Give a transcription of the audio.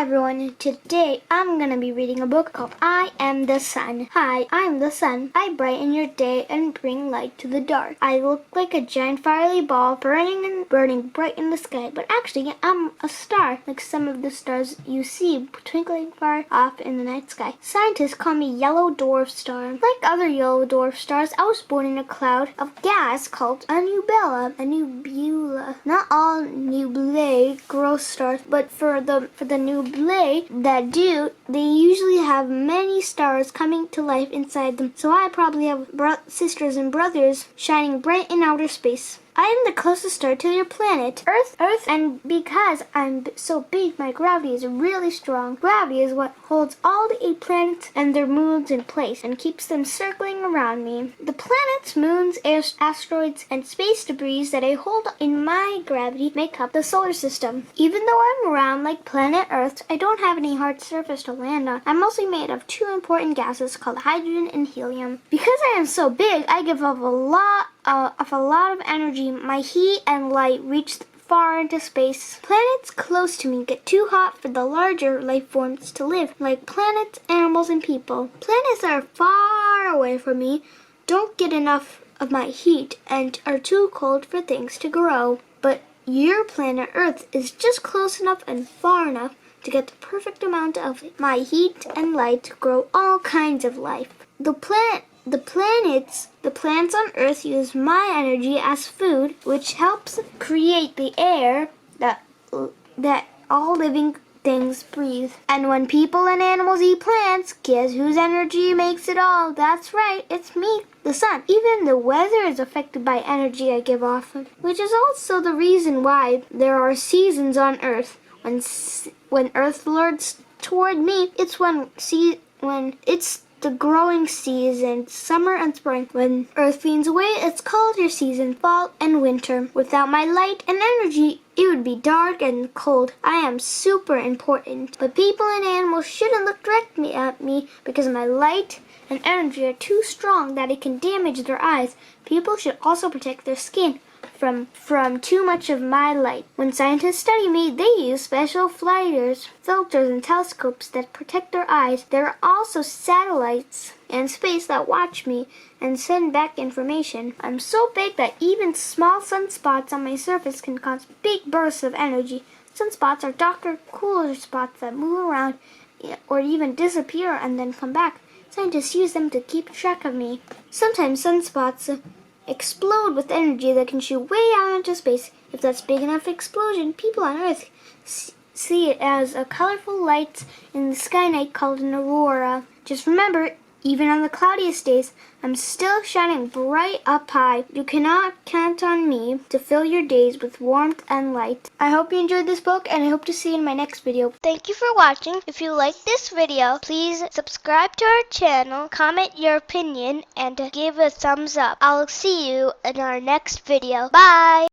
Hi everyone, today I'm going to be reading a book called I Am the Sun. Hi, I'm the sun. I brighten your day and bring light to the dark. I look like a giant fiery ball burning bright in the sky, but actually I'm a star, like some of the stars you see twinkling far off in the night sky. Scientists call me yellow dwarf star. Like other yellow dwarf stars, I was born in a cloud of gas called a nebula. Not all nebulae grow stars, but for the nebulae that do, they usually have many stars coming to life inside them. So I probably have sisters and brothers shining bright in outer space. I am the closest star to your planet, Earth, and because I'm so big, my gravity is really strong. Gravity is what holds all the 8 planets and their moons in place and keeps them circling around me. The planets, moons, asteroids, and space debris that I hold in my gravity make up the solar system. Even though I'm round like planet Earth, I don't have any hard surface to land on. I'm mostly made of 2 important gases called hydrogen and helium. Because I am so big, I give off a lot of energy. My heat and light reach far into space. Planets close to me get too hot for the larger life forms to live, like planets, animals, and people. Planets that are far away from me don't get enough of my heat and are too cold for things to grow. But your planet Earth is just close enough and far enough to get the perfect amount of my heat and light to grow all kinds of life. The plants on Earth use my energy as food, which helps create the air that all living things breathe. And when people and animals eat plants, guess whose energy makes it all? That's right, it's me, the sun. Even the weather is affected by energy I give off, which is also the reason why there are seasons on Earth. When Earth lurches toward me, it's when it's the growing season, summer and spring. When Earth leans away, it's colder season, fall and winter. Without my light and energy, it would be dark and cold. I am super important. But people and animals shouldn't look directly at me because my light and energy are too strong that it can damage their eyes. People should also protect their skin from too much of my light. When scientists study me, they use special filters, and telescopes that protect their eyes. There are also satellites in space that watch me and send back information. I'm so big that even small sunspots on my surface can cause big bursts of energy. Sunspots are darker, cooler spots that move around or even disappear and then come back. Scientists use them to keep track of me. Sometimes sunspots explode with energy that can shoot way out into space. If that's big enough explosion, people on Earth see it as a colorful light in the sky night called an aurora. Just remember, even on the cloudiest days, I'm still shining bright up high. You cannot count on me to fill your days with warmth and light. I hope you enjoyed this book, and I hope to see you in my next video. Thank you for watching. If you like this video, please subscribe to our channel, comment your opinion, and give a thumbs up. I'll see you in our next video. Bye!